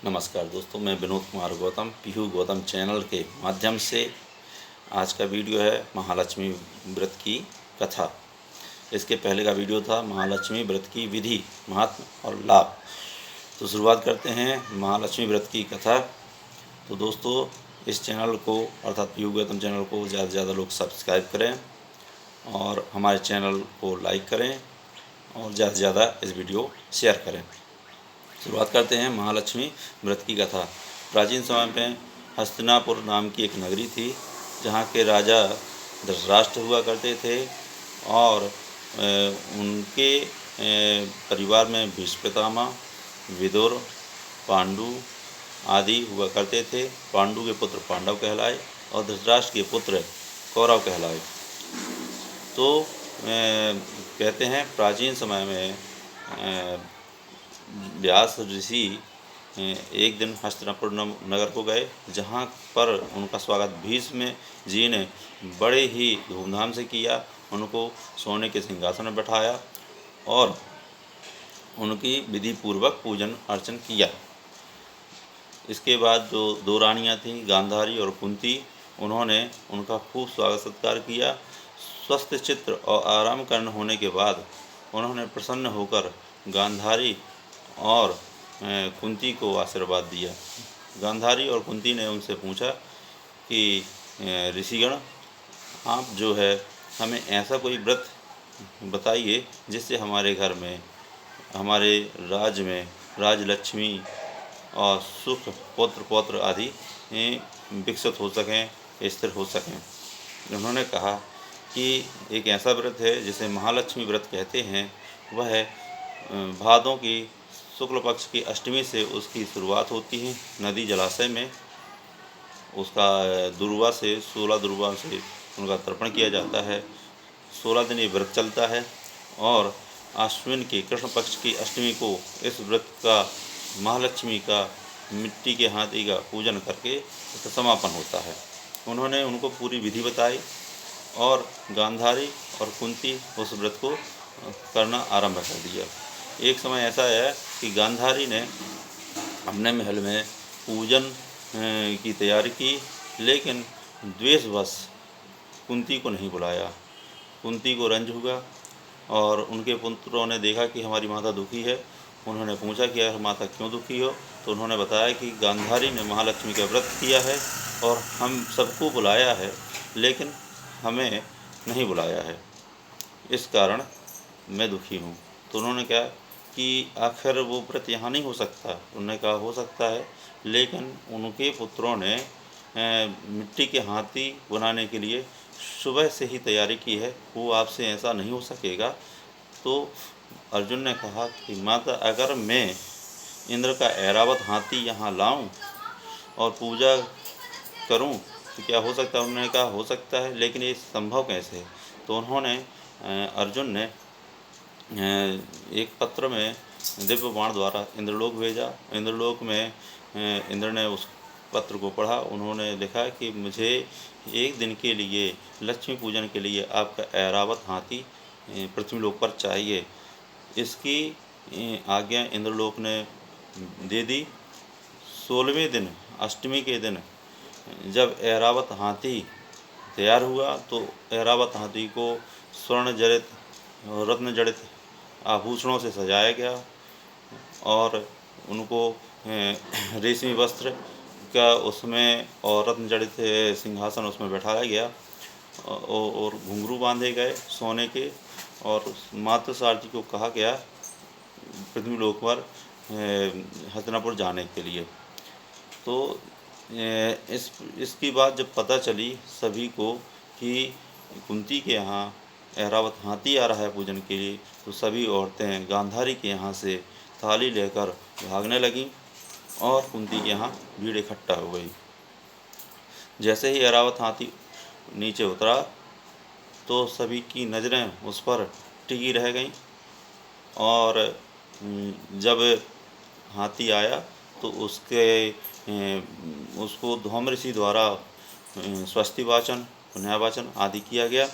नमस्कार दोस्तों, मैं विनोद कुमार गौतम पीहू गौतम चैनल के माध्यम से आज का वीडियो है महालक्ष्मी व्रत की कथा। इसके पहले का वीडियो था महालक्ष्मी व्रत की विधि, महात्म्य और लाभ। तो शुरुआत करते हैं महालक्ष्मी व्रत की कथा। तो दोस्तों, इस चैनल को अर्थात पीहू गौतम चैनल को ज़्यादा से ज़्यादा लोग सब्सक्राइब करें और हमारे चैनल को लाइक करें और ज़्यादा से ज़्यादा इस वीडियो शेयर करें। शुरुआत करते हैं महालक्ष्मी व्रत की कथा। प्राचीन समय में हस्तिनापुर नाम की एक नगरी थी, जहाँ के राजा धृतराष्ट्र हुआ करते थे और उनके परिवार में भीष्म पितामह, विदुर, पांडु आदि हुआ करते थे। पांडु के पुत्र पांडव कहलाए और धृतराष्ट्र के पुत्र कौरव कहलाए। तो कहते हैं प्राचीन समय में व्यास ऋषि एक दिन हस्तिनापुर नगर को गए, जहाँ पर उनका स्वागत भीष्म जी ने बड़े ही धूमधाम से किया। उनको सोने के सिंहासन में बैठाया और उनकी विधि पूर्वक पूजन अर्चन किया। इसके बाद जो दो रानियाँ थीं, गांधारी और कुंती, उन्होंने उनका खूब स्वागत सत्कार किया। स्वस्थ चित्त और आराम करने होने के बाद उन्होंने प्रसन्न होकर गांधारी और कुंती को आशीर्वाद दिया। गांधारी और कुंती ने उनसे पूछा कि ऋषिगण, आप जो है हमें ऐसा कोई व्रत बताइए जिससे हमारे घर में, हमारे राज्य में राजलक्ष्मी और सुख, पौत्र पौत्र आदि विकसित हो सकें, स्थिर हो सकें। उन्होंने कहा कि एक ऐसा व्रत है जिसे महालक्ष्मी व्रत कहते हैं। वह भादों की शुक्ल पक्ष की अष्टमी से उसकी शुरुआत होती है। नदी जलाशय में उसका दुर्वा से 16 दुर्वा से उनका तर्पण किया जाता है। 16 दिन ये व्रत चलता है और आश्विन के कृष्ण पक्ष की अष्टमी को इस व्रत का, महालक्ष्मी का, मिट्टी के हाथी का पूजन करके इसका समापन होता है। उन्होंने उनको पूरी विधि बताई और गांधारी और कुंती उस व्रत को करना आरंभ कर दिया। एक समय ऐसा है कि गांधारी ने अपने महल में पूजन की तैयारी की, लेकिन द्वेषवश कुंती को नहीं बुलाया। कुंती को रंज हुआ और उनके पुत्रों ने देखा कि हमारी माता दुखी है। उन्होंने पूछा कि यार माता क्यों दुखी हो? तो उन्होंने बताया कि गांधारी ने महालक्ष्मी का व्रत किया है और हम सबको बुलाया है, लेकिन हमें नहीं बुलाया है, इस कारण मैं दुखी हूँ। तो उन्होंने कहा कि आखिर वो व्रत यहाँ नहीं हो सकता। उन्होंने कहा हो सकता है, लेकिन उनके पुत्रों ने मिट्टी के हाथी बनाने के लिए सुबह से ही तैयारी की है, वो आपसे ऐसा नहीं हो सकेगा। तो अर्जुन ने कहा कि माता, अगर मैं इंद्र का ऐरावत हाथी यहाँ लाऊं और पूजा करूं तो क्या हो सकता है? उन्होंने कहा हो सकता है, लेकिन ये संभव कैसे है? तो उन्होंने अर्जुन ने एक पत्र में दिव्य बाण द्वारा इंद्रलोक भेजा। इंद्रलोक में इंद्र ने उस पत्र को पढ़ा। उन्होंने लिखा कि मुझे एक दिन के लिए लक्ष्मी पूजन के लिए आपका ऐरावत हाथी पृथ्वीलोक पर चाहिए। इसकी आज्ञा इंद्रलोक ने दे दी। 16वें दिन, अष्टमी के दिन, जब ऐरावत हाथी तैयार हुआ तो ऐरावत हाथी को स्वर्ण जड़ित, रत्न जड़ित आभूषणों से सजाया गया और उनको रेशमी वस्त्र का उसमें और रत्न जड़ित सिंहासन उसमें बैठाया गया और घुंघरू बांधे गए सोने के। और मातृ सारथी को कहा गया पृथ्वीलोक पर हस्तिनापुर जाने के लिए। तो इसकी बात जब पता चली सभी को कि कुंती के यहाँ ऐरावत हाथी आ रहा है पूजन के लिए, तो सभी औरतें गांधारी के यहाँ से थाली लेकर भागने लगीं और कुंती के यहाँ भीड़ इकट्ठा हो गई। जैसे ही ऐरावत हाथी नीचे उतरा तो सभी की नज़रें उस पर टिकी रह गईं और जब हाथी आया तो उसको धौम ऋषि द्वारा स्वस्ति वाचन, पुण्यावाचन आदि किया गया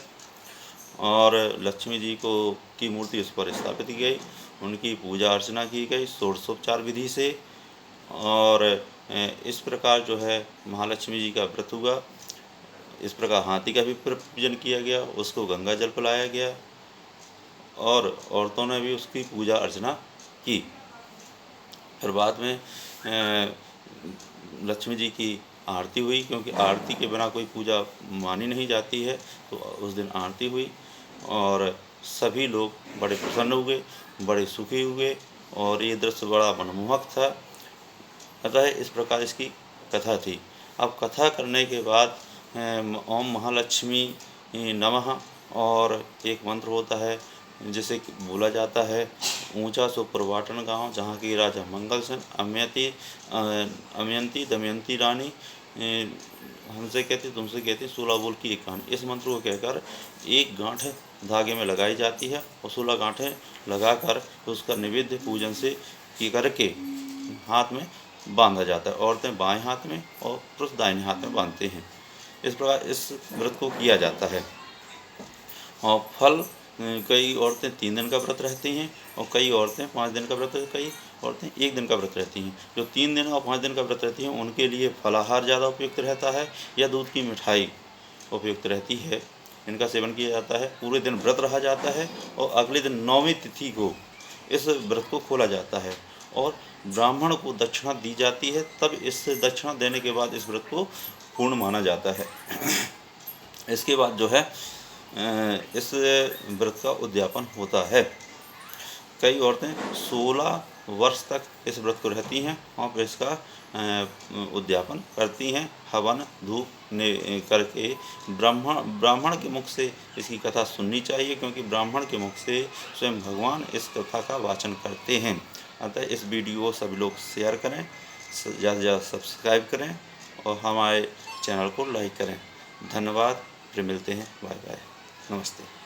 और लक्ष्मी जी की मूर्ति उस पर स्थापित की गई। उनकी पूजा अर्चना की गई षोडशोपचार विधि से और इस प्रकार जो है महालक्ष्मी जी का व्रत हुआ। इस प्रकार हाथी का भी पूजन किया गया, उसको गंगा जल पिलाया गया और औरतों ने भी उसकी पूजा अर्चना की। फिर बाद में लक्ष्मी जी की आरती हुई, क्योंकि आरती के बिना कोई पूजा मानी नहीं जाती है। तो उस दिन आरती हुई और सभी लोग बड़े प्रसन्न हुए, बड़े सुखी हुए और ये दृश्य बड़ा मनमोहक था। अतः इस प्रकार इसकी कथा थी। अब कथा करने के बाद ओम महालक्ष्मी नमः और एक मंत्र होता है जिसे बोला जाता है। ऊंचा सो प्रवाटन गाँव जहाँ की राजा मंगल सेन अमयंती दमयंती रानी हमसे कहती तुमसे कहती 16 बोल की एक कहानी। इस मंत्र को कहकर एक गांठ धागे में लगाई जाती है और 16 गांठें लगाकर उसका निवेद्य पूजन से करके हाथ में बांधा जाता है। औरतें बाएं हाथ में और पुरुष दाहिने हाथ में बांधते हैं। इस प्रकार इस व्रत को किया जाता है। और फल कई औरतें 3 दिन का व्रत रहती हैं और कई औरतें 5 दिन का व्रत, कई औरतें 1 दिन का व्रत रहती हैं। जो 3 दिन और 5 दिन का व्रत रहती हैं उनके लिए फलाहार ज़्यादा उपयुक्त रहता है या दूध की मिठाई उपयुक्त रहती है। इनका सेवन किया जाता है, पूरे दिन व्रत रहा जाता है और अगले दिन 9वीं तिथि को इस व्रत को खोला जाता है और ब्राह्मण को दक्षिणा दी जाती है। तब इस दक्षिणा देने के बाद इस व्रत को पूर्ण माना जाता है। इसके बाद जो है इस व्रत का उद्यापन होता है। कई औरतें 16 वर्ष तक इस व्रत को रहती हैं और फिर इसका उद्यापन करती हैं। हवन धूप करके ब्राह्मण के मुख से इसकी कथा सुननी चाहिए, क्योंकि ब्राह्मण के मुख से स्वयं भगवान इस कथा का वाचन करते हैं। अतः इस वीडियो को सभी लोग शेयर करें, ज़्यादा से ज़्यादा सब्सक्राइब करें और हमारे चैनल को लाइक करें। धन्यवाद। फिर मिलते हैं। Bye bye. नमस्ते।